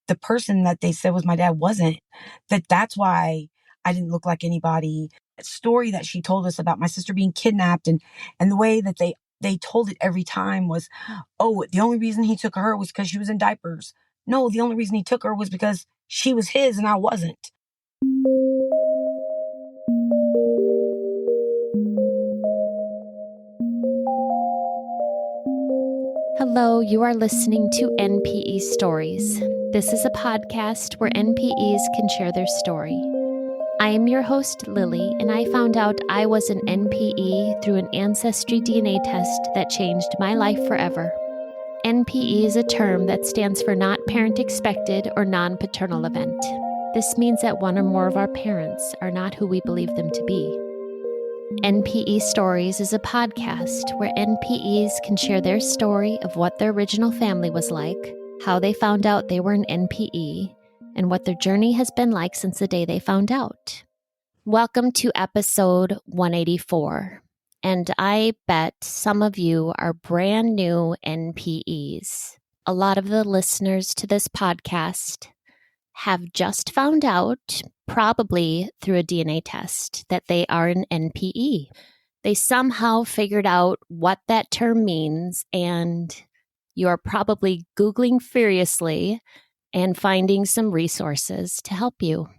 the person that they said was my dad wasn't, that's why I didn't look like anybody. The story that she told us about my sister being kidnapped and the way that they told it every time was, oh, the only reason he took her was because she was in diapers. No, the only reason he took her was because she was his and I wasn't. Hello, you are listening to NPE Stories. This is a podcast where NPEs can share their story. I am your host, Lily, and I found out I was an NPE through an ancestry DNA test that changed my life forever. NPE is a term that stands for Not Parent Expected or Non-Paternal Event. This means that one or more of our parents are not who we believe them to be. NPE Stories is a podcast where NPEs can share their story of what their original family was like, how they found out they were an NPE, and what their journey has been like since the day they found out. Welcome to episode 184, and I bet some of you are brand new NPEs. A lot of the listeners to this podcast have just found out, probably through a DNA test, that they are an NPE. They somehow figured out what that term means, and you are probably Googling furiously and finding some resources to help you.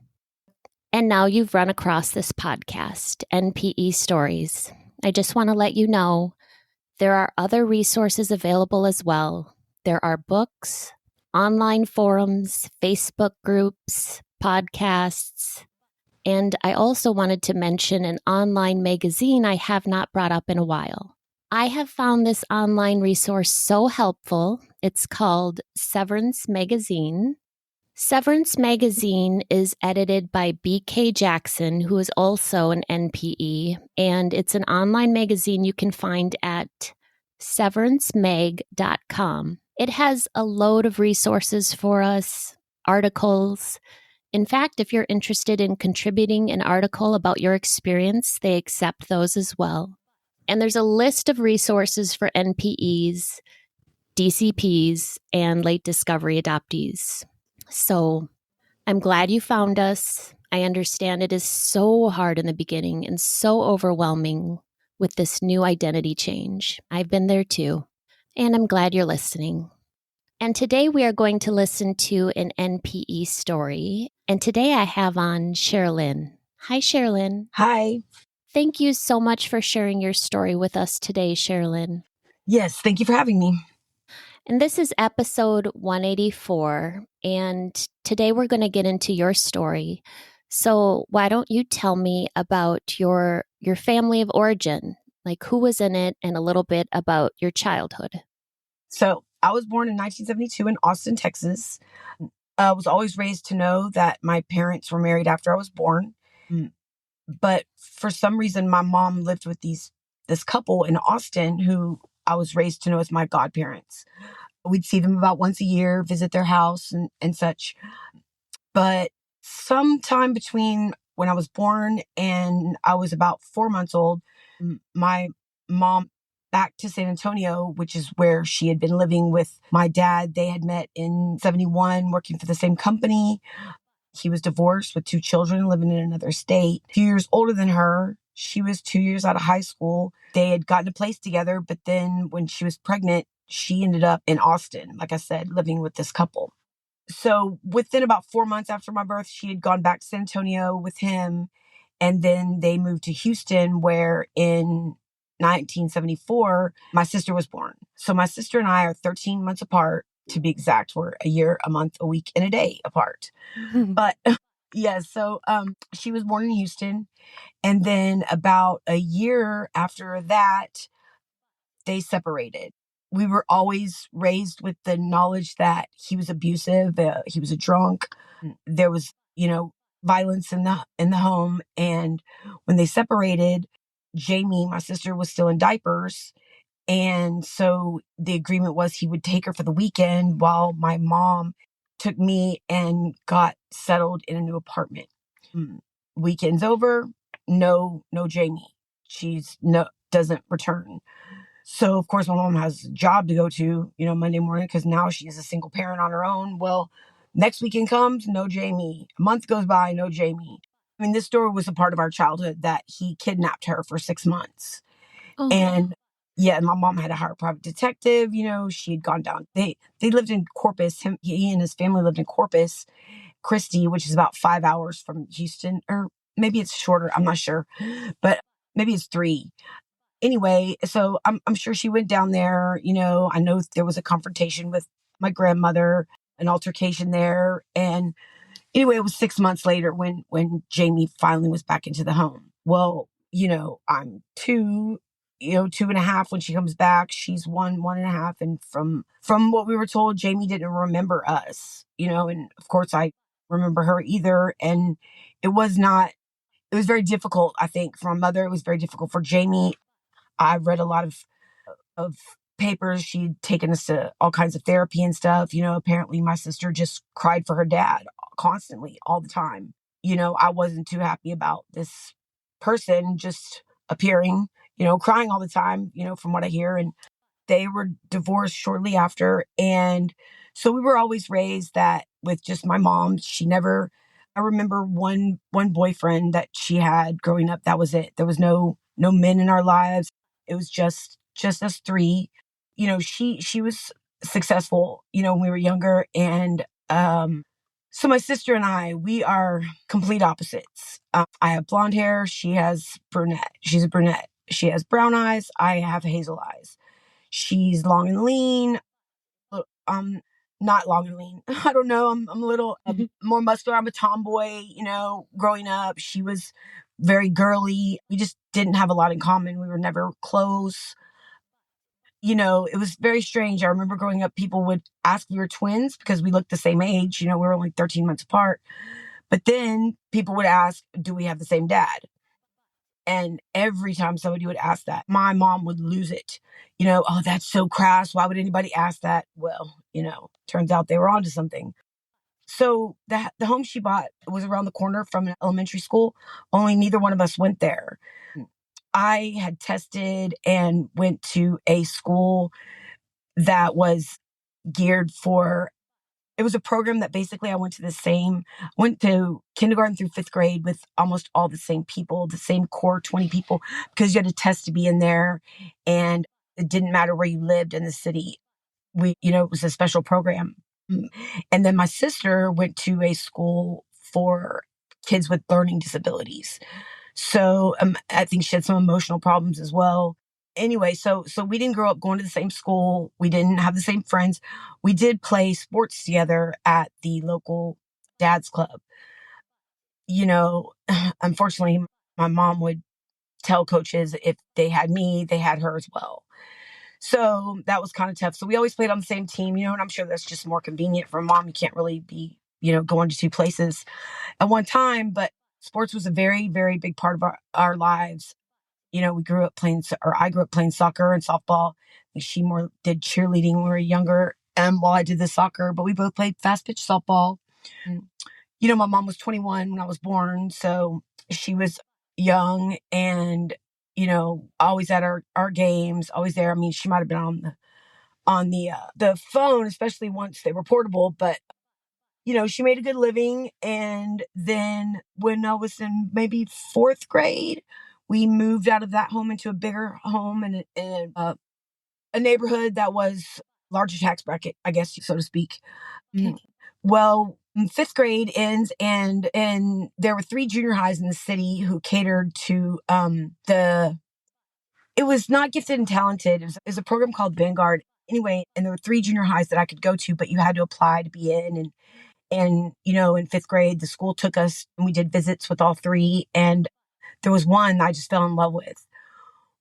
And now you've run across this podcast, NPE Stories. I just want to let you know there are other resources available as well. There are books, online forums, Facebook groups, podcasts, and I also wanted to mention an online magazine I have not brought up in a while. I have found this online resource so helpful. It's called Severance Magazine. Severance Magazine is edited by B.K. Jackson, who is also an NPE, and it's an online magazine you can find at severancemag.com. It has a load of resources for us, articles. In fact, if you're interested in contributing an article about your experience, they accept those as well. And there's a list of resources for NPEs, DCPs, and late discovery adoptees. So I'm glad you found us. I understand it is so hard in the beginning and so overwhelming with this new identity change. I've been there too. And I'm glad you're listening. And today we are going to listen to an NPE story. And today I have on Sharilyn. Hi, Sharilyn. Hi. Thank you so much for sharing your story with us today, Sharilyn. Yes, thank you for having me. And this is episode 184. And today we're going to get into your story. So why don't you tell me about your family of origin, like who was in it, and a little bit about your childhood. So I was born in 1972 in Austin, Texas. I was always raised to know that my parents were married after I was born. But for some reason, my mom lived with this couple in Austin who I was raised to know as my godparents. We'd see them about once a year, visit their house and such. But sometime between when I was born and I was about 4 months old, my mom back to San Antonio, which is where she had been living with my dad. They had met in 71, working for the same company. He was divorced with 2 children, living in another state. A few years older than her. She was 2 years out of high school. They had gotten a place together, but then when she was pregnant, she ended up in Austin, like I said, living with this couple. So within about 4 months after my birth, she had gone back to San Antonio with him. And then they moved to Houston, where in 1974, my sister was born. So my sister and I are 13 months apart. To be exact, we're a year, a month, a week, and a day apart. But yeah, so she was born in Houston. And then about a year after that, they separated. We were always raised with the knowledge that he was abusive. He was a drunk. There was, violence in the home. And when they separated, Jamie, my sister, was still in diapers. And so the agreement was he would take her for the weekend while my mom took me and got settled in a new apartment. Weekend's over. No Jamie. Doesn't return. So, of course, my mom has a job to go to, Monday morning, because now she's a single parent on her own. Well, Next weekend comes, no Jamie. A month goes by, no Jamie. I mean, this story was a part of our childhood that he kidnapped her for 6 months. Oh. And yeah, and my mom had to hire a private detective. She had gone down. They lived in Corpus. He and his family lived in Corpus Christi, which is about 5 hours from Houston, or maybe it's shorter. I'm not sure, but maybe it's 3. Anyway, so I'm sure she went down there. I know there was a confrontation with my grandmother, an altercation there, and anyway, it was 6 months later when Jamie finally was back into the home. Well, I'm 2, 2.5 when she comes back. She's 1.5, and from what we were told, Jamie didn't remember us. And of course I remember her either. And it was not. It was very difficult. I think for my mother, it was very difficult. For Jamie, I read a lot of papers. She'd taken us to all kinds of therapy and stuff. Apparently my sister just cried for her dad constantly, all the time. I wasn't too happy about this person just appearing, crying all the time, from what I hear. And they were divorced shortly after. And so we were always raised that with just my mom. She never, I remember one boyfriend that she had growing up. That was it. There was no men in our lives. It was just us 3. She was successful, when we were younger. And so my sister and we are complete opposites. I have blonde hair. She has brunette. She's a brunette. She has brown eyes. I have hazel eyes. She's long and lean. Not long and lean. I don't know. I'm a little more muscular. I'm a tomboy, growing up. She was very girly. We just didn't have a lot in common. We were never close. It was very strange. I remember growing up, people would ask if we were twins because we looked the same age. We were only 13 months apart. But then people would ask, do we have the same dad? And every time somebody would ask that, my mom would lose it. Oh, that's so crass. Why would anybody ask that? Well, turns out they were onto something. So the home she bought was around the corner from an elementary school, only neither one of us went there. I had tested and went to a school that was geared for, it was a program that basically I went to kindergarten through 5th grade with almost all the same people, the same core 20 people, because you had to test to be in there. And it didn't matter where you lived in the city. It was a special program. And then my sister went to a school for kids with learning disabilities. So I think she had some emotional problems as well. Anyway, so we didn't grow up going to the same school. We didn't have the same friends. We did play sports together at the local dad's club. Unfortunately, my mom would tell coaches if they had me, they had her as well. So that was kind of tough. So we always played on the same team, and I'm sure that's just more convenient for mom. You can't really be, going to 2 places at one time, but sports was a very, very big part of our lives. We grew up playing, or I grew up playing soccer and softball. She more did cheerleading when we were younger, and while I did the soccer, but we both played fast pitch softball. And, my mom was 21 when I was born, so she was young and, always at our games, always there. I mean, she might have been on the phone, especially once they were portable, but she made a good living. And then when I was in maybe 4th grade, we moved out of that home into a bigger home in a neighborhood that was larger tax bracket, I guess, so to speak. Okay. Well, 5th grade ends, and there were 3 junior highs in the city who catered to it was not gifted and talented. It was a program called Vanguard. Anyway, and there were 3 junior highs that I could go to, but you had to apply to be in. And in 5th grade, the school took us and we did visits with all 3. And there was one I just fell in love with.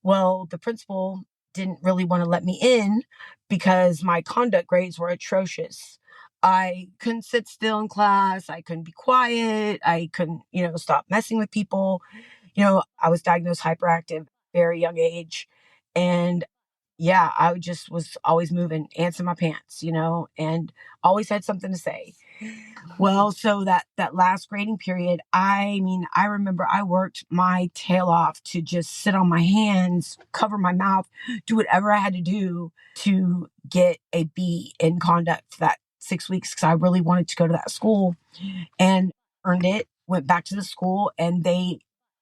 Well, the principal didn't really want to let me in because my conduct grades were atrocious. I couldn't sit still in class. I couldn't be quiet. I couldn't, stop messing with people. I was diagnosed hyperactive at a very young age. And yeah, I just was always moving, ants in my pants, and always had something to say. Well, so that last grading period, I mean, I remember I worked my tail off to just sit on my hands, cover my mouth, do whatever I had to do to get a B in conduct 6 weeks because I really wanted to go to that school and earned it. Went back to the school and they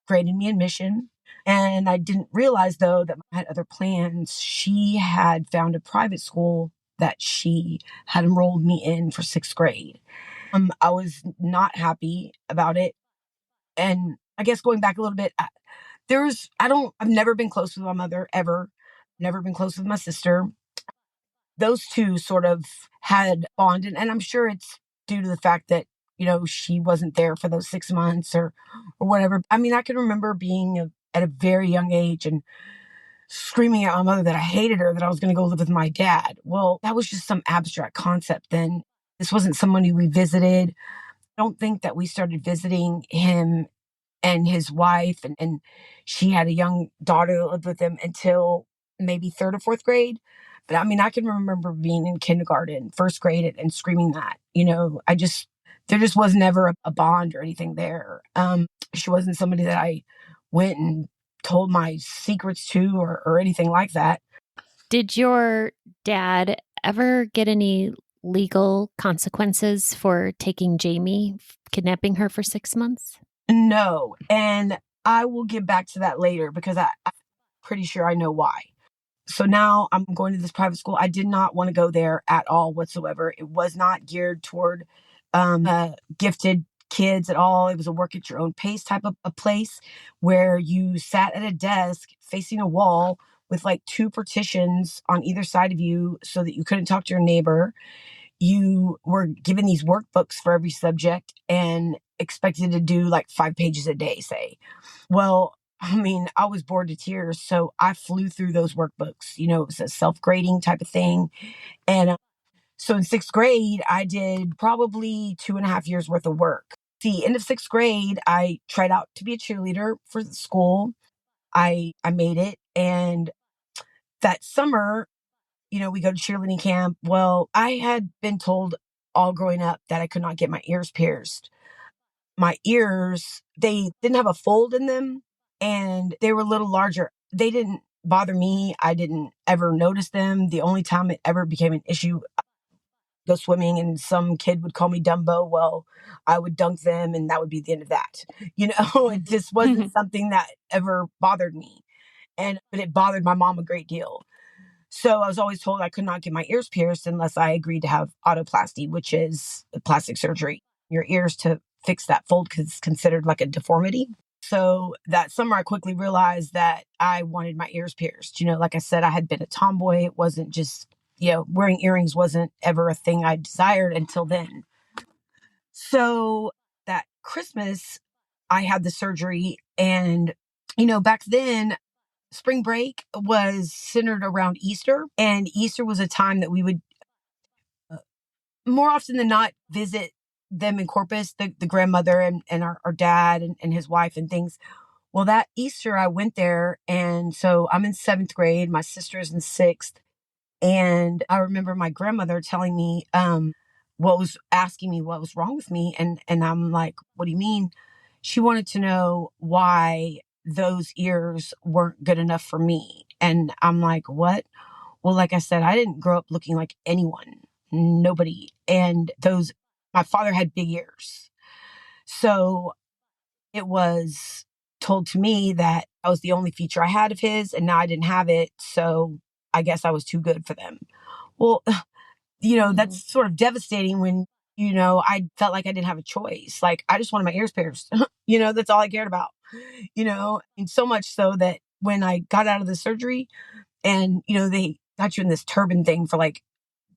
granted me admission. And I didn't realize though that I had other plans. She had found a private school that she had enrolled me in for 6th grade. I was not happy about it. And I guess going back a little bit, I've never been close with my mother ever, never been close with my sister. Those two sort of had bonded, and I'm sure it's due to the fact that, she wasn't there for those 6 months or whatever. I mean, I can remember being at a very young age and screaming at my mother that I hated her, that I was going to go live with my dad. Well, that was just some abstract concept then. This wasn't someone who we visited. I don't think that we started visiting him and his wife, and she had a young daughter that lived with him until maybe 3rd or 4th grade. But I mean, I can remember being in kindergarten, 1st grade, and screaming that. There just was never a bond or anything there. She wasn't somebody that I went and told my secrets to or anything like that. Did your dad ever get any legal consequences for taking Jamie, kidnapping her for 6 months? No. And I will get back to that later because I'm pretty sure I know why. So now I'm going to this private school. I did not want to go there at all whatsoever. It was not geared toward gifted kids at all. It was a work at your own pace type of a place where you sat at a desk facing a wall with like 2 partitions on either side of you so that you couldn't talk to your neighbor. You were given these workbooks for every subject and expected to do like 5 pages a day, say. Well, I mean, I was bored to tears, so I flew through those workbooks. It was a self-grading type of thing. And so in 6th grade, I did probably 2.5 years worth of work. The end of 6th grade, I tried out to be a cheerleader for the school. I made it. And that summer, we go to cheerleading camp. Well, I had been told all growing up that I could not get my ears pierced. My ears, they didn't have a fold in them and they were a little larger. They didn't bother me. I didn't ever notice them. The only time it ever became an issue, I go swimming and some kid would call me Dumbo. Well, I would dunk them and that would be the end of that. It just wasn't something that ever bothered me. But it bothered my mom a great deal. So I was always told I could not get my ears pierced unless I agreed to have autoplasty, which is plastic surgery. Your ears to fix that fold because it's considered like a deformity. So that summer, I quickly realized that I wanted my ears pierced. Like I said, I had been a tomboy. It wasn't just, wearing earrings wasn't ever a thing I desired until then. So that Christmas, I had the surgery. And, back then, spring break was centered around Easter, and Easter was a time that we would uh, more often than not visit them in Corpus, the grandmother and our dad and his wife and things. Well, that Easter I went there, and so I'm in 7th grade, my sister is in 6th, and I remember my grandmother telling me, asking me what was wrong with me, and I'm like, what do you mean? She wanted to know why those ears weren't good enough for me. And I'm like, what? Well, like I said, I didn't grow up looking like anyone, nobody. And my father had big ears. So it was told to me that I was the only feature I had of his, and now I didn't have it. So I guess I was too good for them. Well, that's sort of devastating when, I felt like I didn't have a choice. Like, I just wanted my ears pierced. That's all I cared about, and so much so that when I got out of the surgery and, they got you in this turban thing for like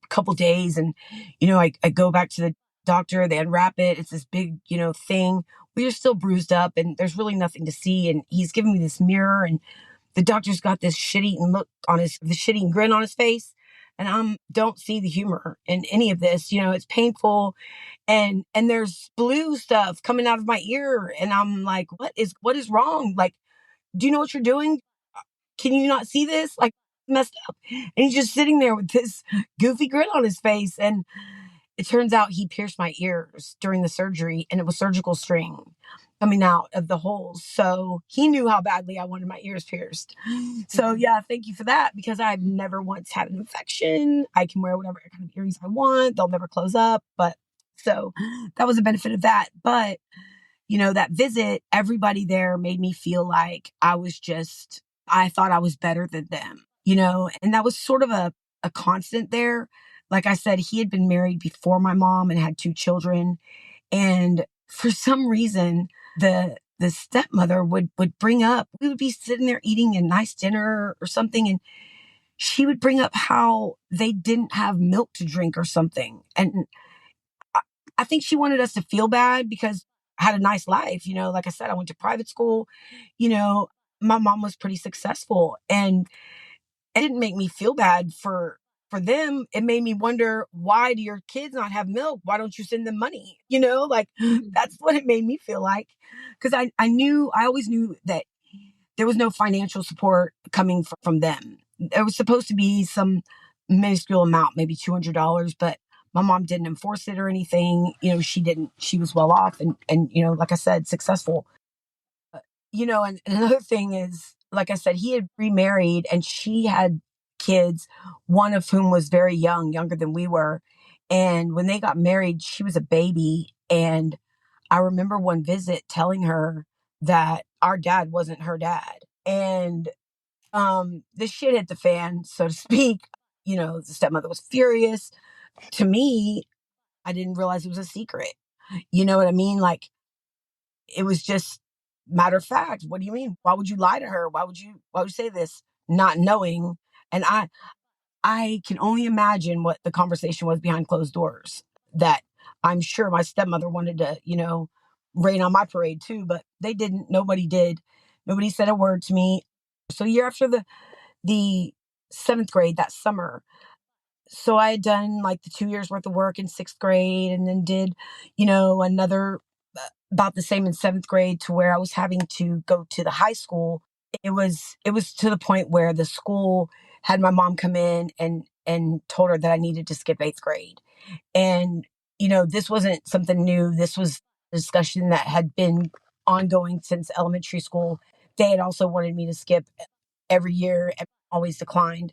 a couple days. And, I go back to the doctor, they unwrap it. It's this big, thing. We are still bruised up and there's really nothing to see. And he's giving me this mirror and the doctor's got this shit-eating look on the shit-eating grin on his face. And don't see the humor in any of this. It's painful and there's blue stuff coming out of my ear. And I'm like, what is wrong? Like, do you know what you're doing? Can you not see this? Like, messed up. And he's just sitting there with this goofy grin on his face. And it turns out he pierced my ears during the surgery and it was surgical string. coming out of the holes. So he knew how badly I wanted my ears pierced. So yeah, thank you for that, because I've never once had an infection. I can wear whatever kind of earrings I want. They'll never close up. But so that was a benefit of that. But that visit, everybody there made me feel like I thought I was better than them, and that was sort of a constant there. Like I said, he had been married before my mom and had two children. And for some reason, the stepmother would bring up, we would be sitting there eating a nice dinner or something, and she would bring up how they didn't have milk to drink or something. And I, I think she wanted us to feel bad because I had a nice life. Like I said, I went to private school. You know, my mom was pretty successful, and it didn't make me feel bad for them. It made me wonder, why do your kids not have milk? Why don't you send them money? Like that's what it made me feel like. Because I always knew that there was no financial support coming from them. There was supposed to be some minuscule amount, maybe $200, but my mom didn't enforce it or anything. She didn't. She was well off and like I said, successful. And another thing is, like I said, he had remarried and she had kids, one of whom was very young, younger than we were. And when they got married, she was a baby. And I remember one visit telling her that our dad wasn't her dad. And the shit hit the fan, so to speak. The stepmother was furious. To me, I didn't realize it was a secret. You know what I mean? Like, it was just matter of fact. What do you mean? Why would you lie to her? Why would you say this? Not knowing. And I can only imagine what the conversation was behind closed doors. That I'm sure my stepmother wanted to, rain on my parade too, but they didn't. Nobody did. Nobody said a word to me. So a year after the seventh grade, that summer, so I had done like the 2 years worth of work in sixth grade, and then did, another about the same in seventh grade, to where I was having to go to the high school. It was to the point where the school had my mom come in and told her that I needed to skip eighth grade. And, this wasn't something new. This was a discussion that had been ongoing since elementary school. They had also wanted me to skip every year and always declined.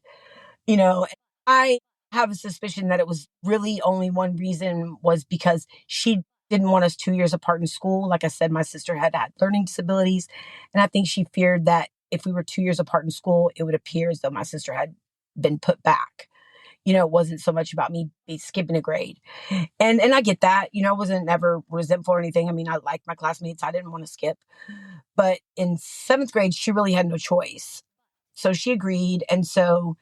I have a suspicion that it was really only one reason, was because she didn't want us 2 years apart in school. Like I said, my sister had learning disabilities. And I think she feared that if we were 2 years apart in school, it would appear as though my sister had been put back. It wasn't so much about me skipping a grade. And I get that. I wasn't ever resentful or anything. I mean, I liked my classmates. I didn't want to skip. But in seventh grade, she really had no choice. So she agreed. And so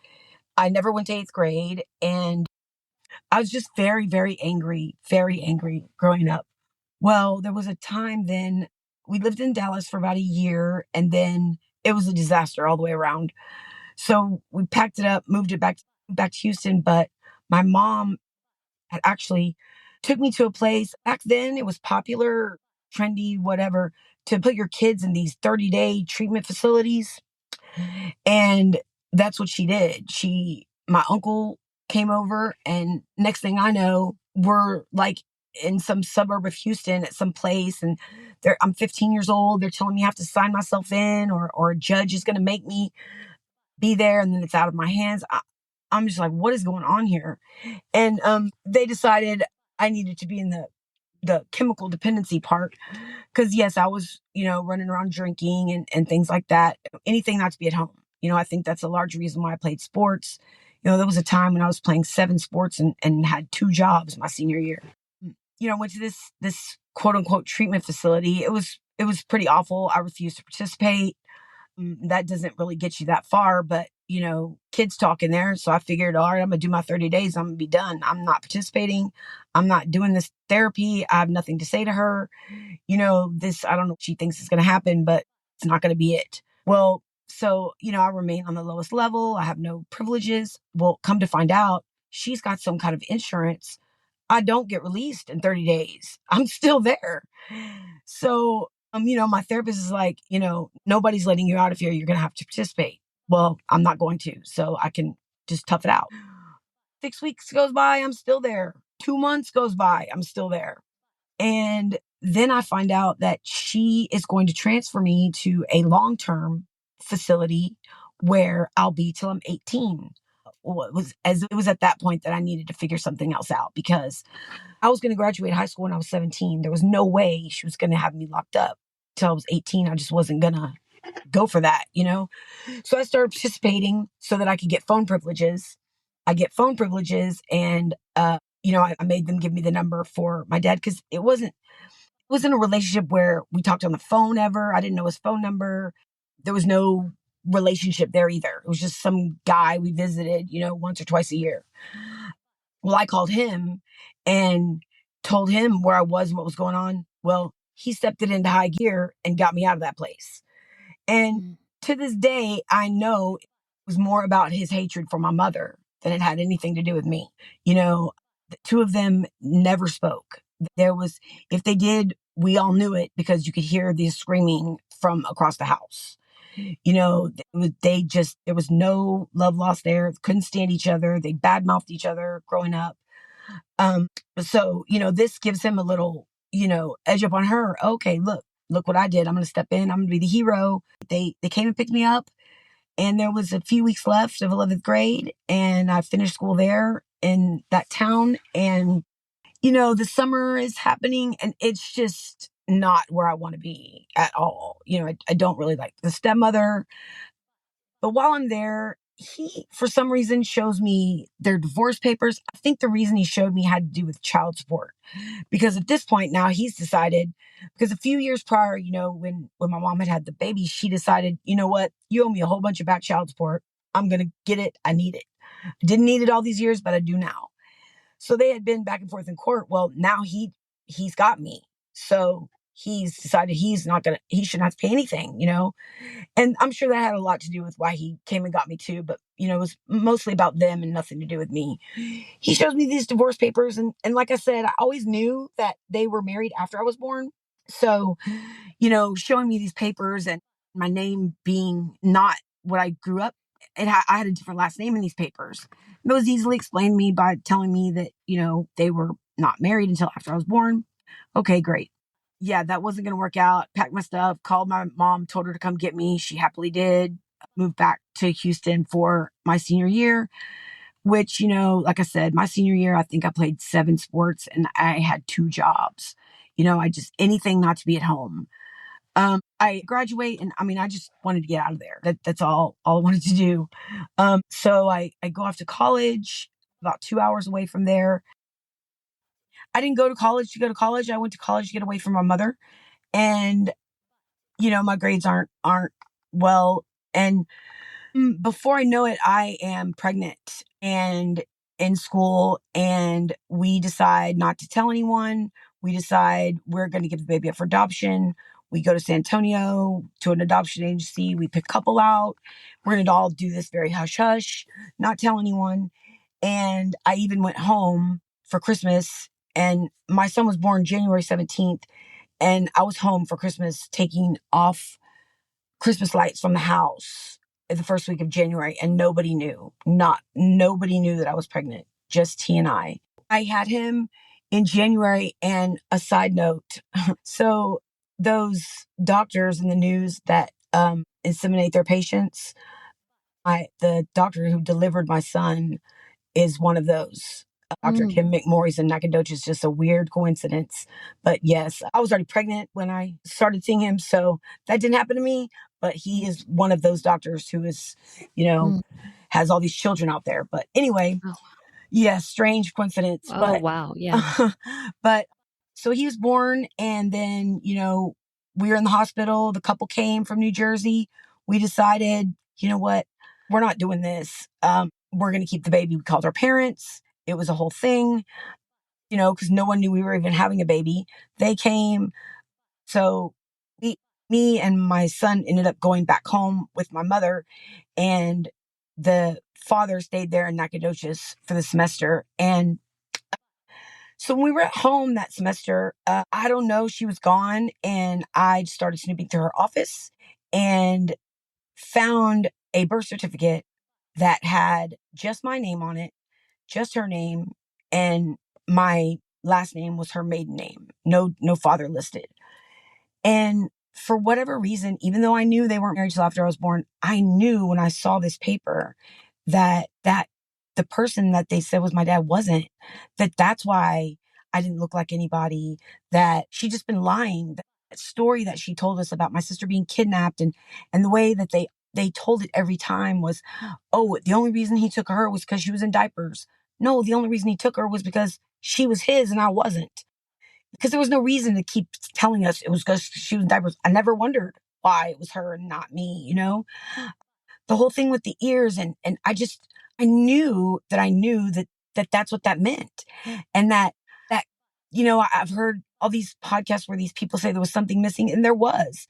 I never went to eighth grade, and I was just very angry growing up. Well, there was a time then, we lived in Dallas for about a year, and then it was a disaster all the way around. So we packed it up, moved it back to Houston, but my mom had actually took me to a place. Back then it was popular, trendy, whatever, to put your kids in these 30-day treatment facilities. And that's what she did. My uncle came over, and next thing I know, we're like in some suburb of Houston at some place. And I'm 15 years old. They're telling me I have to sign myself in, or a judge is going to make me be there. And then it's out of my hands. I'm just like, what is going on here? And they decided I needed to be in the chemical dependency part. Because yes, I was, running around drinking and things like that. Anything not to be at home. I think that's a large reason why I played sports. There was a time when I was playing 7 sports and had 2 jobs my senior year. Went to this quote unquote treatment facility. It was pretty awful. I refused to participate. That doesn't really get you that far, but kids talk in there. So I figured, all right, I'm gonna do my 30 days. I'm gonna be done. I'm not participating. I'm not doing this therapy. I have nothing to say to her. I don't know what she thinks is going to happen, but it's not going to be it. Well, so, I remain on the lowest level. I have no privileges. Well, come to find out, she's got some kind of insurance. I don't get released in 30 days. I'm still there. So, my therapist is like, nobody's letting you out of here. You're going to have to participate. Well, I'm not going to, so I can just tough it out. 6 weeks goes by. I'm still there. 2 months goes by. I'm still there. And then I find out that she is going to transfer me to a long-term facility where I'll be till I'm 18. Well, it was at that point that I needed to figure something else out because I was going to graduate high school when I was 17. There was no way she was going to have me locked up till I was 18. I just wasn't going to go for that, you know? So I started participating so that I could get phone privileges. I get phone privileges and, I made them give me the number for my dad because it wasn't a relationship where we talked on the phone ever. I didn't know his phone number. There was no relationship there either. It was just some guy we visited, once or twice a year. Well, I called him and told him where I was and what was going on. Well, he stepped it into high gear and got me out of that place. And Mm. to this day, I know it was more about his hatred for my mother than it had anything to do with me. The two of them never spoke. There was, if they did, we all knew it because you could hear the screaming from across the house. There was no love lost there. Couldn't stand each other. They badmouthed each other growing up. So, this gives him a little, edge up on her. Okay, look what I did. I'm going to step in. I'm going to be the hero. They came and picked me up and there was a few weeks left of 11th grade and I finished school there in that town. And, the summer is happening and it's just not where I want to be at all. I don't really like the stepmother. But while I'm there, he, for some reason, shows me their divorce papers. I think the reason he showed me had to do with child support. Because at this point now he's decided, because a few years prior, when my mom had the baby, she decided, you know what, you owe me a whole bunch of back child support. I'm going to get it. I need it. I didn't need it all these years, but I do now. So they had been back and forth in court. Well, now he's got me. So he's decided he shouldn't have to pay anything. And I'm sure that had a lot to do with why he came and got me too. But, it was mostly about them and nothing to do with me. He shows me these divorce papers. And like I said, I always knew that they were married after I was born. So, showing me these papers and my name being not what I grew up, I had a different last name in these papers. It was easily explained to me by telling me that, they were not married until after I was born. Okay, great. Yeah, that wasn't going to work out. Packed my stuff, called my mom, told her to come get me. She happily did. Moved back to Houston for my senior year, which, like I said, my senior year, I think I played 7 sports and I had 2 jobs. I just, anything not to be at home. I graduate and I just wanted to get out of there. That's all I wanted to do. So I go off to college about 2 hours away from there. I didn't go to college to go to college. I went to college to get away from my mother. And, my grades aren't well. And before I know it, I am pregnant and in school and we decide not to tell anyone. We decide we're going to give the baby up for adoption. We go to San Antonio to an adoption agency. We pick a couple out. We're going to all do this very hush hush, not tell anyone. And I even went home for Christmas and my son was born January 17th and I was home for Christmas taking off Christmas lights from the house in the first week of January and nobody knew. Nobody knew that I was pregnant. Just he and I. I had him in January and a side note. So those doctors in the news that inseminate their patients, the doctor who delivered my son is one of those. Dr. Mm. Kim McMorris in Nacogdoches, just a weird coincidence. But yes, I was already pregnant when I started seeing him. So that didn't happen to me. But he is one of those doctors who is, Mm. has all these children out there. But anyway, Oh. yeah, strange coincidence. Oh, wow. Yeah. But so he was born and then, we were in the hospital. The couple came from New Jersey. We decided, you know what? We're not doing this. We're going to keep the baby. We called our parents. It was a whole thing, because no one knew we were even having a baby. They came. So me and my son ended up going back home with my mother and the father stayed there in Nacogdoches for the semester. And so when we were at home that semester, I don't know, she was gone and I started snooping through her office and found a birth certificate that had just my name on it, just her name, and my last name was her maiden name. No father listed. And for whatever reason, even though I knew they weren't married till after I was born, I knew when I saw this paper that the person that they said was my dad wasn't. That's why I didn't look like anybody. That she just been lying. That story that she told us about my sister being kidnapped, and the way that they told it every time was, oh, the only reason he took her was because she was in diapers. No, the only reason he took her was because she was his and I wasn't. Because there was no reason to keep telling us it was because she was in diapers. I never wondered why it was her and not me, The whole thing with the ears, and I knew that that's what that meant. And that I've heard all these podcasts where these people say there was something missing, and there was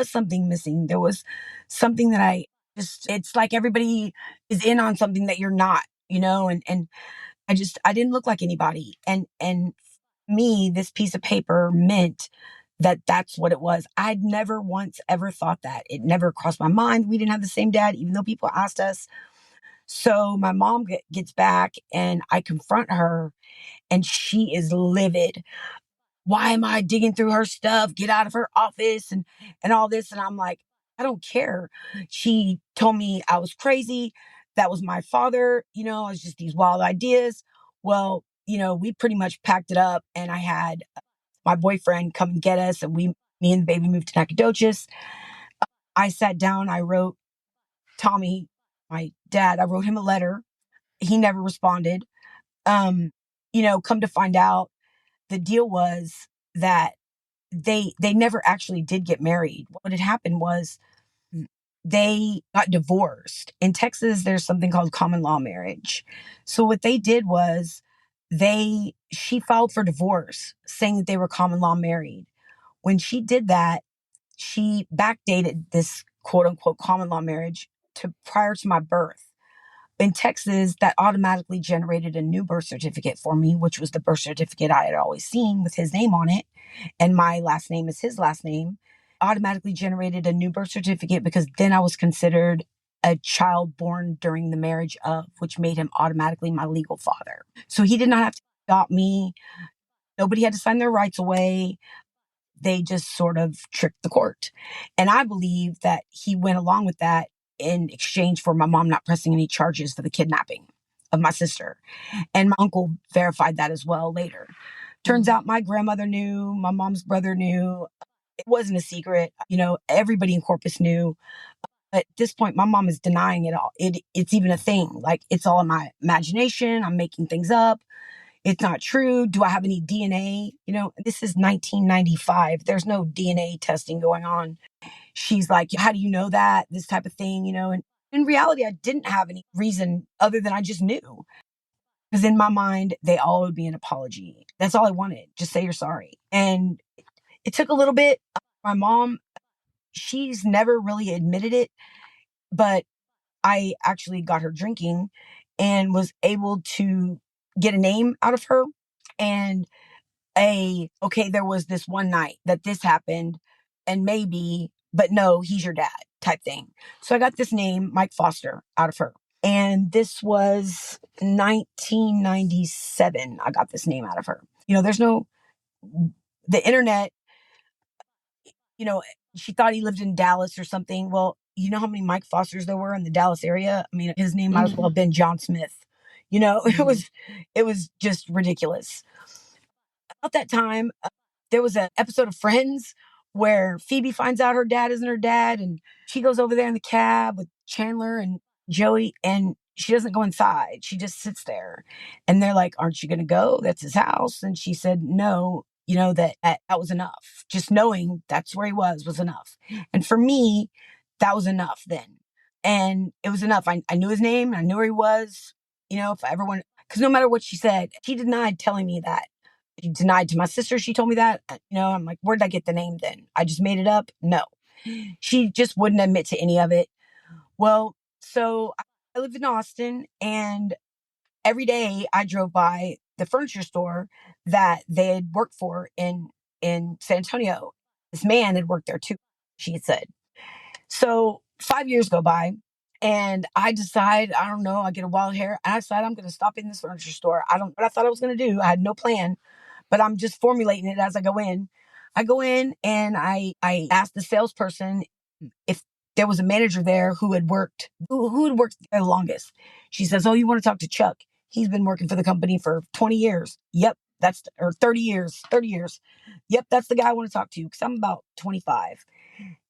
something missing. There was something that it's like everybody is in on something that you're not, and I didn't look like anybody. And me, this piece of paper meant that that's what it was. I'd never once ever thought that. It never crossed my mind. We didn't have the same dad, even though people asked us. So my mom gets back and I confront her and she is livid. Why am I digging through her stuff? Get out of her office and all this. And I'm like, I don't care. She told me I was crazy. That was my father. It was just these wild ideas. Well, we pretty much packed it up and I had my boyfriend come and get us and me and the baby moved to Nacogdoches. I sat down, I wrote Tommy, my dad, I wrote him a letter. He never responded. Come to find out, the deal was that they never actually did get married. What had happened was they got divorced. In Texas, there's something called common law marriage. So what they did was she filed for divorce saying that they were common law married. When she did that, she backdated this quote unquote common law marriage to prior to my birth. In Texas, that automatically generated a new birth certificate for me, which was the birth certificate I had always seen with his name on it. And my last name is his last name. Automatically generated a new birth certificate because then I was considered a child born during the marriage of, which made him automatically my legal father. So he did not have to adopt me. Nobody had to sign their rights away. They just sort of tricked the court. And I believe that he went along with that in exchange for my mom not pressing any charges for the kidnapping of my sister. And my uncle verified that as well later. Turns out my grandmother knew, my mom's brother knew. It wasn't a secret. Everybody in Corpus knew. But at this point, my mom is denying it all. It's even a thing. Like, it's all in my imagination. I'm making things up. It's not true. Do I have any DNA? This is 1995. There's no DNA testing going on. She's like, how do you know that? This type of thing, and in reality, I didn't have any reason other than I just knew. Because in my mind, they all owed me an apology. That's all I wanted. Just say you're sorry. And it took a little bit. My mom, she's never really admitted it, but I actually got her drinking and was able to get a name out of her and okay, there was this one night that this happened and maybe, but no, he's your dad type thing. So I got this name, Mike Foster, out of her. And this was 1997. I got this name out of her. The internet, you know, she thought he lived in Dallas or something. Well, you know how many Mike Fosters there were in the Dallas area? I mean, his name might as well have been John Smith. It was just ridiculous. About that time, there was an episode of Friends where Phoebe finds out her dad isn't her dad, and she goes over there in the cab with Chandler and Joey, and she doesn't go inside. She just sits there, and they're like, "Aren't you going to go? That's his house." And she said, "No." That was enough. Just knowing that's where he was enough. And for me, that was enough then. And it was enough. I knew his name. I knew where he was. If I ever wanted, because no matter what she said, she denied telling me that. She denied to my sister. She told me that. I'm like, where did I get the name then? I just made it up? No. She just wouldn't admit to any of it. Well, so I lived in Austin, and every day I drove by the furniture store that they had worked for in San Antonio. This man had worked there too, she had said. So 5 years go by, and I decide, I don't know, I get a wild hair, and I decide I'm going to stop in this furniture store. I don't know what I thought I was going to do. I had no plan. but I'm just formulating it as I go in. I go in and I asked the salesperson if there was a manager there who had worked there the longest. She says, "Oh, you want to talk to Chuck? He's been working for the company for 20 years." Yep, or 30 years. 30 years. Yep, that's the guy I want to talk to because I'm about 25.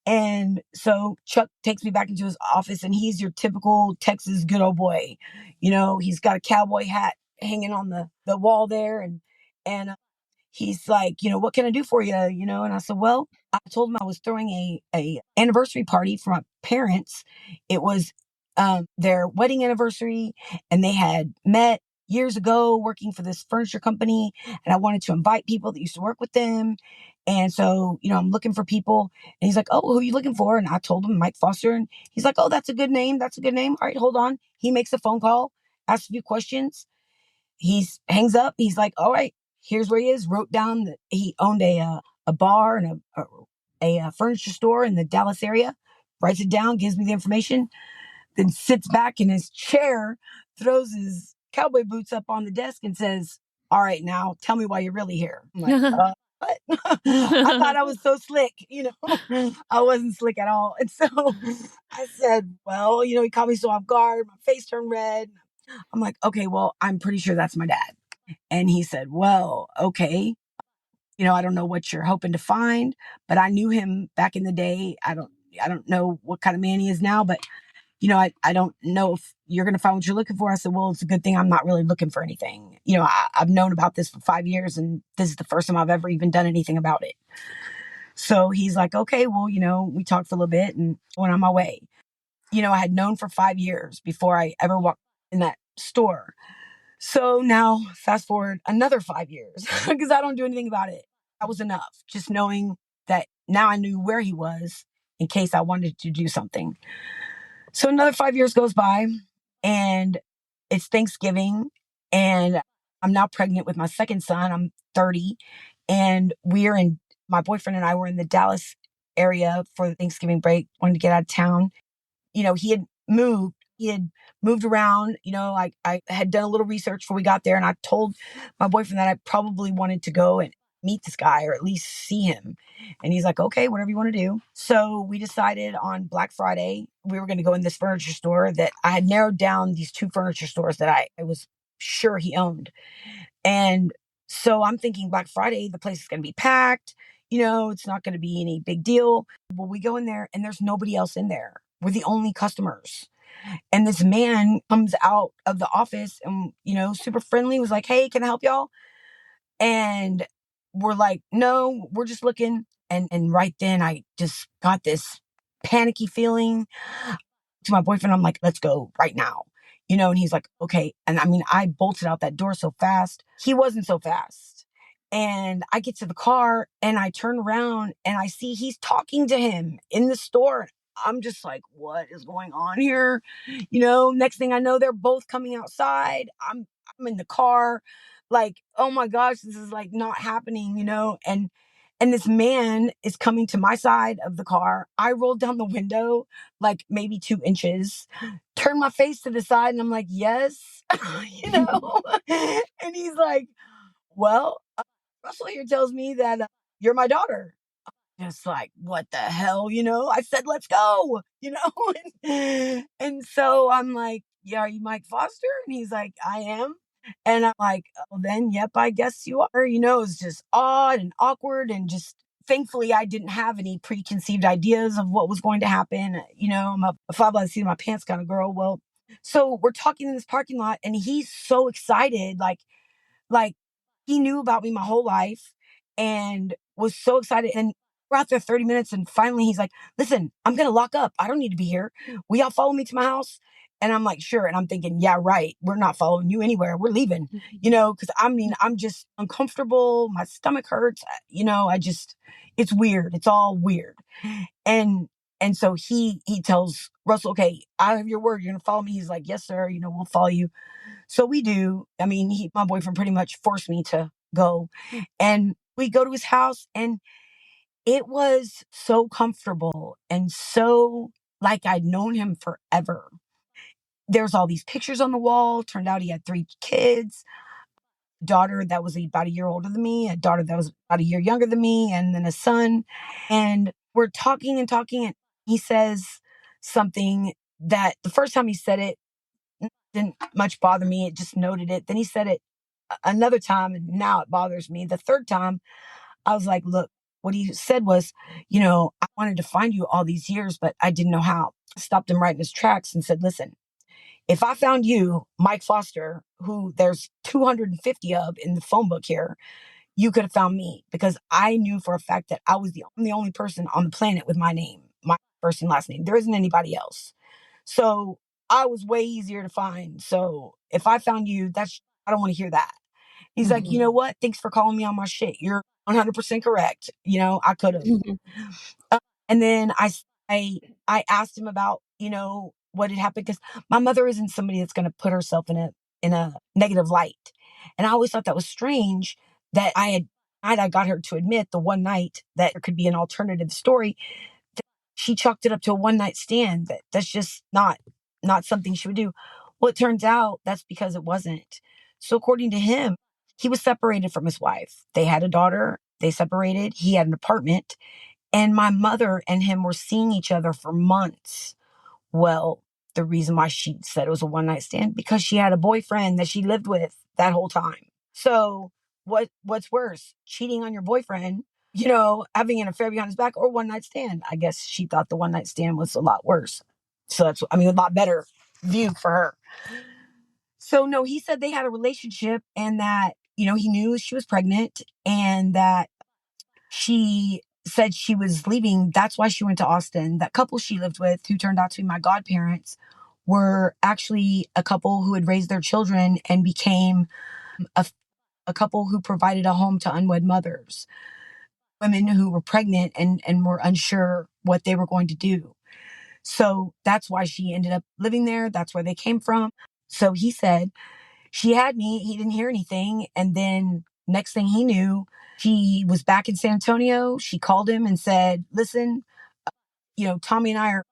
And so Chuck takes me back into his office, and he's your typical Texas good old boy. He's got a cowboy hat hanging on the wall there, and he's like, "What can I do for you?" And I said, "Well, I told him I was throwing a anniversary party for my parents. It was their wedding anniversary, and they had met years ago working for this furniture company, and I wanted to invite people that used to work with them. And so, I'm looking for people." And he's like, "Oh, who are you looking for?" And I told him Mike Foster, and he's like, "Oh, that's a good name. That's a good name. All right, hold on." He makes a phone call, asks a few questions. He hangs up. He's like, "All right, here's where he is." Wrote down that he owned a bar and a furniture store in the Dallas area. Writes it down, gives me the information, then sits back in his chair, throws his cowboy boots up on the desk, and says, "All right, now tell me why you're really here." I'm like, what? I thought I was so slick, I wasn't slick at all. And so I said, "Well, he caught me so off guard. My face turned red." I'm like, "Okay, well, I'm pretty sure that's my dad." And he said, "Well, okay. I don't know what you're hoping to find, but I knew him back in the day. I don't know what kind of man he is now, but I don't know if you're going to find what you're looking for." I said, "Well, it's a good thing I'm not really looking for anything. I've known about this for 5 years, and this is the first time I've ever even done anything about it." So he's like, "Okay, well, we talked for a little bit and went on my way." I had known for 5 years before I ever walked in that store. So now fast forward another 5 years because I don't do anything about it. That was enough. Just knowing that now I knew where he was in case I wanted to do something. So another 5 years goes by, and it's Thanksgiving, and I'm now pregnant with my second son. I'm 30, and my boyfriend and I were in the Dallas area for the Thanksgiving break, wanted to get out of town. He had moved. He had moved around. I had done a little research before we got there, and I told my boyfriend that I probably wanted to go and meet this guy or at least see him. And he's like, "Okay, whatever you want to do." So we decided on Black Friday we were going to go in this furniture store that I had narrowed down, these two furniture stores that I was sure he owned. And so I'm thinking Black Friday, the place is going to be packed. It's not going to be any big deal. Well, we go in there and there's nobody else in there. We're the only customers. And this man comes out of the office and, super friendly, was like, "Hey, can I help y'all?" And we're like, "No, we're just looking." And right then I just got this panicky feeling. To my boyfriend, I'm like, "Let's go right now." And he's like, "Okay." And I mean, I bolted out that door so fast. He wasn't so fast. And I get to the car and I turn around and I see he's talking to him in the store. I'm just like, "What is going on here?" Next thing I know, they're both coming outside. I'm in the car, like, "Oh my gosh, this is like not happening," and this man is coming to my side of the car. I rolled down the window like maybe 2 inches, turn my face to the side, and I'm like, "Yes," you know? And he's like, "Well, Russell here tells me that you're my daughter." Just like, what the hell, I said, "Let's go," and so I'm like, "Yeah, are you Mike Foster?" And he's like, "I am." And I'm like, "Oh, then, yep, I guess you are." It was just odd and awkward, and just thankfully I didn't have any preconceived ideas of what was going to happen. I'm a fly by the seat of my pants kind of girl. Well, so we're talking in this parking lot, and he's so excited, like he knew about me my whole life and was so excited. And we're out there 30 minutes. And finally he's like, "Listen, I'm going to lock up. I don't need to be here. Will y'all follow me to my house?" And I'm like, "Sure." And I'm thinking, "Yeah, right. We're not following you anywhere. We're leaving," cause I mean, I'm just uncomfortable. My stomach hurts. It's weird. It's all weird. And, and so he tells Russell, "Okay, I have your word. You're going to follow me." He's like, "Yes, sir. We'll follow you." So we do. I mean, my boyfriend pretty much forced me to go. And we go to his house, and it was so comfortable and so like I'd known him forever. There's all these pictures on the wall. Turned out he had 3 kids. daughter that was about a year older than me, a daughter that was about a year younger than me, and then a son. And we're talking and talking, and he says something that the first time he said it didn't much bother me. It just noted it. Then he said it another time, and now it bothers me. The third time, I was like, look, what he said was, I wanted to find you all these years, but I didn't know how. I stopped him right in his tracks and said, listen, if I found you, Mike Foster, who there's 250 of in the phone book here, you could have found me, because I knew for a fact that I'm the only person on the planet with my name, my first and last name. There isn't anybody else. So I was way easier to find. So if I found you, I don't want to hear that. He's like, you know what? Thanks for calling me on my shit. You're 100% correct. I could have. And then I asked him about, what had happened, because my mother isn't somebody that's going to put herself in a negative light. And I always thought that was strange that I got her to admit the one night that there could be an alternative story. She chalked it up to a one night stand. That's just not something she would do. Well, it turns out that's because it wasn't. So according to him, he was separated from his wife. They had a daughter. They separated. He had an apartment, and my mother and him were seeing each other for months. Well, the reason why she said it was a one night stand, because she had a boyfriend that she lived with that whole time. So what's worse, cheating on your boyfriend, having an affair behind his back, or one night stand? I guess she thought the one night stand was a lot worse. So a lot better view for her. So no, he said they had a relationship, and that, he knew she was pregnant, and that she said she was leaving. That's why she went to Austin. That couple she lived with, who turned out to be my godparents, were actually a couple who had raised their children and became a, a couple who provided a home to unwed mothers, women who were pregnant and were unsure what they were going to do. So that's why she ended up living there. That's where they came from. So he said, she had me. He didn't hear anything. And then next thing he knew, she was back in San Antonio. She called him and said, listen, Tommy and I are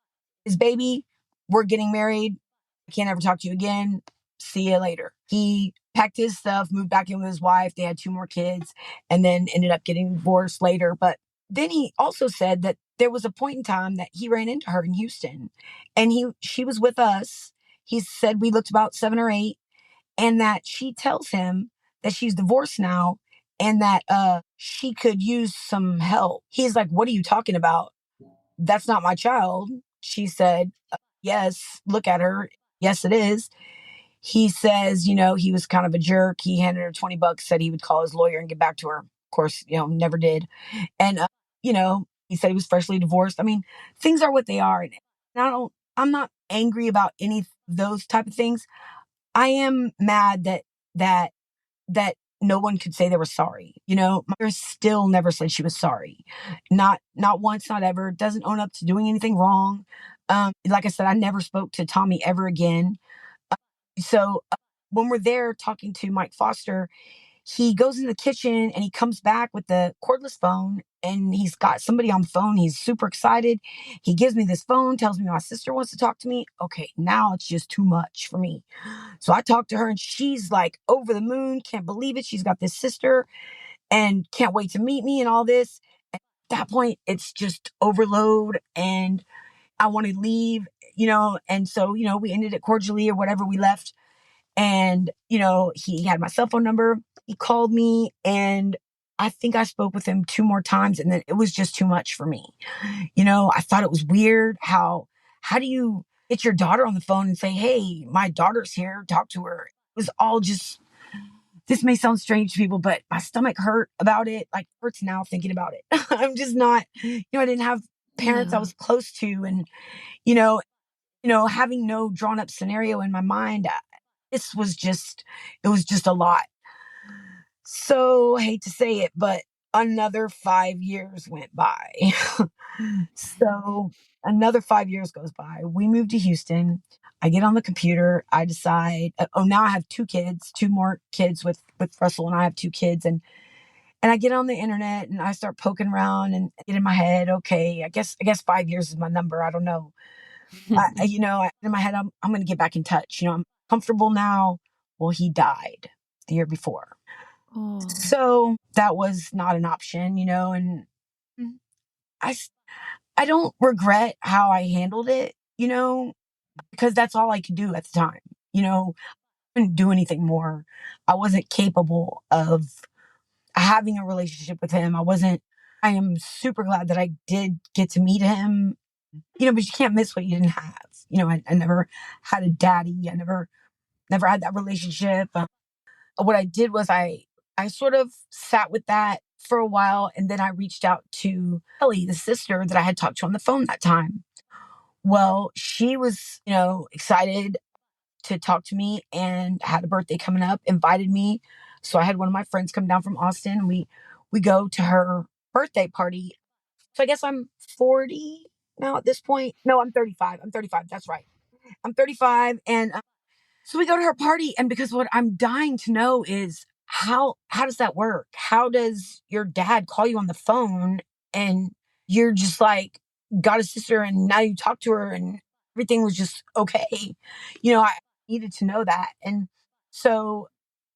his baby. We're getting married. I can't ever talk to you again. See you later. He packed his stuff, moved back in with his wife. They had two more kids, and then ended up getting divorced later. But then he also said that there was a point in time that he ran into her in Houston, and she was with us. He said we looked about 7 or 8, and that she tells him that she's divorced now, and that she could use some help. He's like, what are you talking about? That's not my child. She said, yes, look at her. Yes, it is. He says, he was kind of a jerk. He handed her $20, said he would call his lawyer and get back to her. Of course, never did. And, he said he was freshly divorced. I mean, things are what they are. And I'm not angry about any of those type of things. I am mad that that no one could say they were sorry. My mother still never said she was sorry. Not once, not ever. Doesn't own up to doing anything wrong. Like I said, I never spoke to Tommy ever again. So when we're there talking to Mike Foster, he goes in the kitchen and he comes back with the cordless phone, and he's got somebody on the phone. He's super excited. He gives me this phone, tells me my sister wants to talk to me. Okay, now it's just too much for me. So I talked to her, and she's like over the moon, can't believe it. She's got this sister and can't wait to meet me and all this. At that point, it's just overload, and I want to leave, and so, we ended it cordially or whatever. We left, and, he had my cell phone number. He called me, and I think I spoke with him 2 more times, and then it was just too much for me. I thought it was weird. How do you get your daughter on the phone and say, hey, my daughter's here, talk to her? It was all just, this may sound strange to people, but my stomach hurt about it. Like, hurts now thinking about it. I'm just not, I didn't have parents I Yeah. was close to, and, you know, having no drawn up scenario in my mind, this was just, it was just a lot. So I hate to say it, but another 5 years went by. So another 5 years goes by. We moved to Houston. I get on the computer. I decide, oh, now I have 2 kids, 2 more kids with Russell, and I have 2 kids. And I get on the internet and I start poking around and get in my head, okay, I guess 5 years is my number. I don't know. In my head, I'm going to get back in touch. I'm comfortable now. Well, he died the year before. Oh. So that was not an option, and I, s- I don't regret how I handled it, because that's all I could do at the time. I couldn't do anything more. I wasn't capable of having a relationship with him. I am super glad that I did get to meet him, but you can't miss what you didn't have. I never had a daddy. I never had that relationship. What I did was I sort of sat with that for a while, and then I reached out to Ellie, the sister that I had talked to on the phone that time. Well, she was, excited to talk to me and had a birthday coming up, invited me. So I had one of my friends come down from Austin. We go to her birthday party. So I guess I'm 40 now at this point. No, I'm 35. I'm 35. That's right. I'm 35, and so we go to her party, and because what I'm dying to know is how does that work? How does your dad call you on the phone and you're just like got a sister and now you talk to her and everything was just okay? I needed to know that. And so,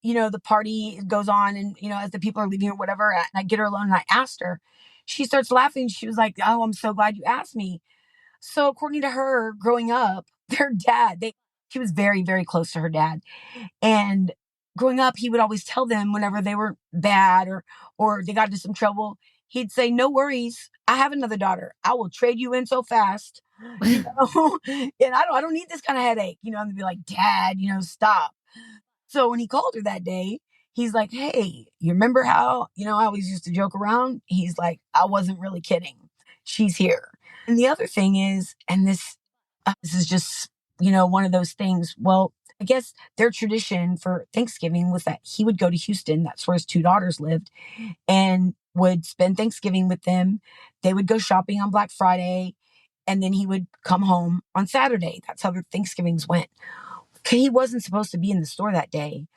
the party goes on, and as the people are leaving or whatever, and I get her alone and I asked her. She starts laughing. She was like, "Oh, I'm so glad you asked me." So according to her, growing up, their dad, she was very, very close to her dad. And growing up, he would always tell them whenever they were bad or they got into some trouble, he'd say, "No worries. I have another daughter. I will trade you in so fast." And I don't need this kind of headache. And they'd be like, "Dad, stop." So when he called her that day, he's like, "Hey, you remember how, I always used to joke around?" He's like, "I wasn't really kidding. She's here." And the other thing is, and this is just, one of those things. Well, I guess their tradition for Thanksgiving was that he would go to Houston. That's where his two daughters lived, and would spend Thanksgiving with them. They would go shopping on Black Friday, and then he would come home on Saturday. That's how their Thanksgivings went. He wasn't supposed to be in the store that day.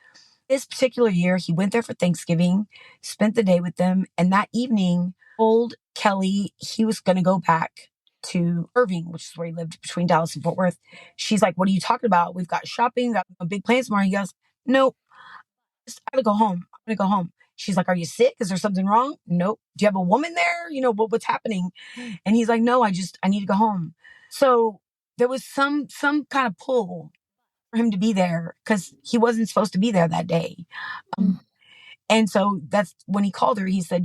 This particular year, he went there for Thanksgiving, spent the day with them, and that evening told Kelly he was going to go back to Irving, which is where he lived between Dallas and Fort Worth. She's like, "What are you talking about? We've got shopping, got big plans tomorrow." He goes, "Nope, I gotta go home. I'm gonna go home." She's like, "Are you sick? Is there something wrong?" "Nope." "Do you have a woman there? What's happening?" And he's like, "No, I need to go home." So there was some kind of pull for him to be there because he wasn't supposed to be there that day. Mm. Um, and so that's when he called her. He said,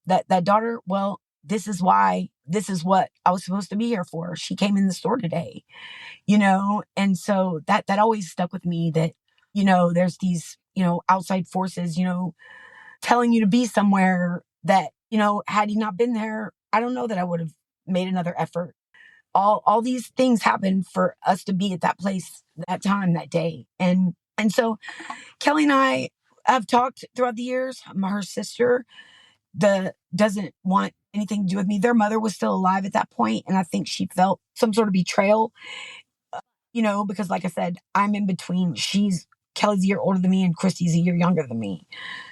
that daughter, well, this is what I was supposed to be here for. She came in the store today, and so that always stuck with me that, there's these, outside forces, telling you to be somewhere that, had he not been there, I don't know that I would have made another effort. All these things happened for us to be at that place, that time, that day. And so Kelly and I have talked throughout the years. Her sister doesn't want anything to do with me. Their mother was still alive at that point, and I think she felt some sort of betrayal, because like I said, I'm in between. Kelly's a year older than me, and Christy's a year younger than me.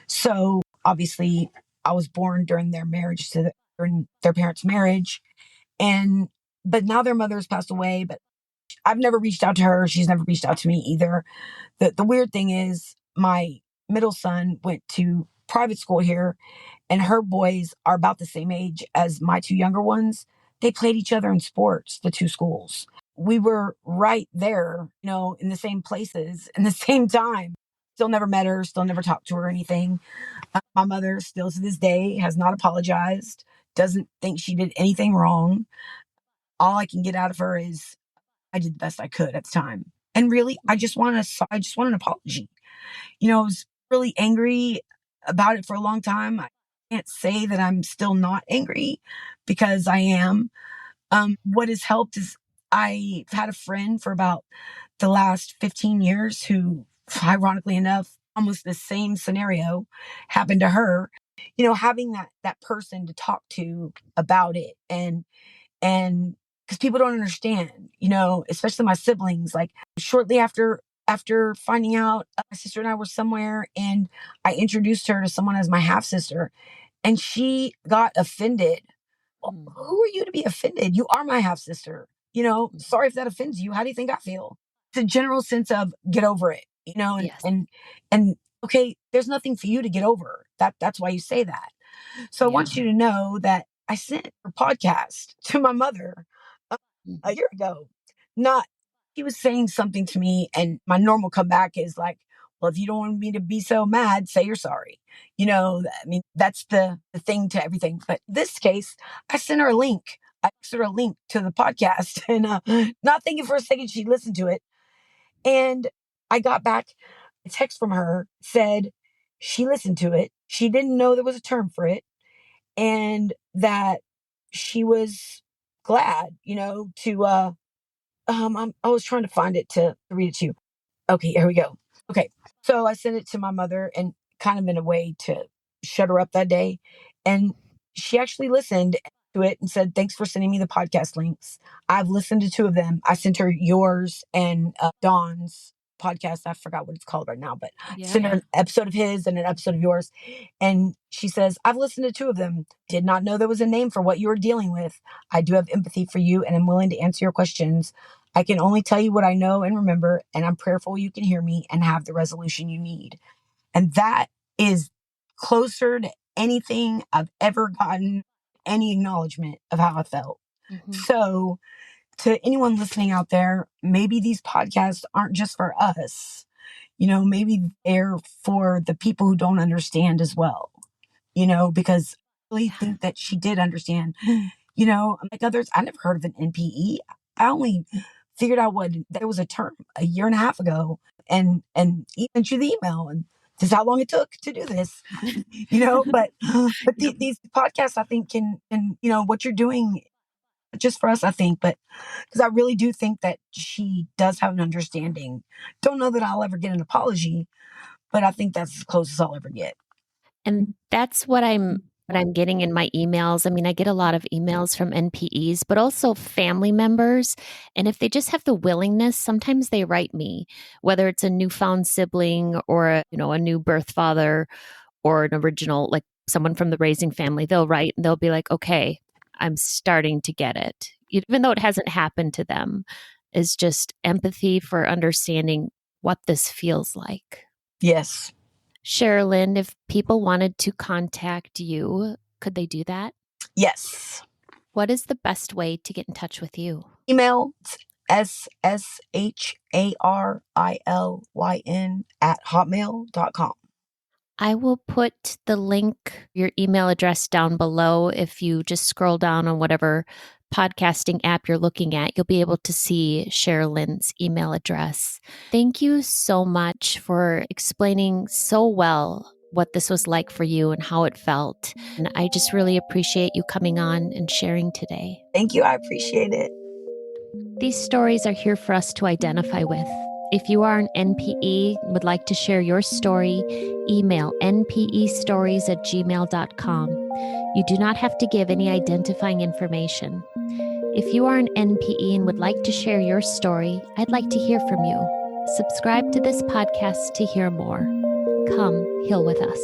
So obviously, I was born during their marriage, during their parents' marriage, and but now their mother has passed away. But I've never reached out to her. She's never reached out to me either. The weird thing is, my middle son went to private school here, and her boys are about the same age as my two younger ones. They played each other in sports, the two schools. We were right there, in the same places in the same time. Still never met her, still never talked to her or anything. My mother, still to this day, has not apologized, doesn't think she did anything wrong. All I can get out of her is I did the best I could at the time. And really, I just want an apology. I was really angry about it for a long time. I can't say that I'm still not angry because I am. What has helped is I've had a friend for about the last 15 years who, ironically enough, almost the same scenario happened to her. Having that person to talk to about it, and because people don't understand, especially my siblings. Like shortly after finding out, my sister and I were somewhere, and I introduced her to someone as my half sister, and she got offended. "Well, Mm. who are you to be offended? You are my half sister. Sorry if that offends you. How do you think I feel?" It's a general sense of get over it, Yes. and Okay, there's nothing for you to get over. That's why you say that. So I Yeah. want you to know that I sent her podcast to my mother a Mhm. year ago. Not, he was saying something to me, and my normal comeback is like, well, if you don't want me to be so mad, say you're sorry. I mean, that's the thing to everything. But this case, I sent her a link. I sent her a link to the podcast and not thinking for a second she'd listen to it. And I got back a text from her, said she listened to it. She didn't know there was a term for it, and that she was glad, I was trying to find it to read it to you. Okay, here we go. Okay. So I sent it to my mother and kind of in a way to shut her up that day. And she actually listened to it and said, thanks for sending me the podcast links. I've listened to two of them. I sent her yours and Dawn's podcast. I forgot what it's called right now, but sent her Yeah. an episode of his and an episode of yours. And she says, I've listened to two of them. Did not know there was a name for what you were dealing with. I do have empathy for you and I'm willing to answer your questions. I can only tell you what I know and remember, and I'm prayerful you can hear me and have the resolution you need. And that is closer to anything I've ever gotten, any acknowledgement of how I felt. Mhm. So, to anyone listening out there, maybe these podcasts aren't just for us. Maybe they're for the people who don't understand as well, because I really Yeah. think that she did understand. Like others, I never heard of an NPE. I only figured out what there was a term a year and a half ago, and even through the email, and this is how long it took to do this. But these podcasts, I think, can what you're doing just for us, I think, but because I really do think that she does have an understanding. Don't know that I'll ever get an apology, but I think that's as close as I'll ever get. And that's what I'm getting in my emails. I mean, I get a lot of emails from NPEs, but also family members. And if they just have the willingness, sometimes they write me, whether it's a newfound sibling or a new birth father or an original, like someone from the raising family, they'll write and they'll be like, okay, I'm starting to get it. Even though it hasn't happened to them, is just empathy for understanding what this feels like. Yes. Sharilyn, if people wanted to contact you, could they do that? Yes. What is the best way to get in touch with you? Email SSHARILYN @hotmail.com. I will put the link, your email address down below. If you just scroll down on whatever podcasting app you're looking at, you'll be able to see Sherilyn's email address. Thank you so much for explaining so well what this was like for you and how it felt. And I just really appreciate you coming on and sharing today. Thank you. I appreciate it. These stories are here for us to identify with. If you are an NPE and would like to share your story, email npestories@gmail.com. You do not have to give any identifying information. If you are an NPE and would like to share your story, I'd like to hear from you. Subscribe to this podcast to hear more. Come heal with us.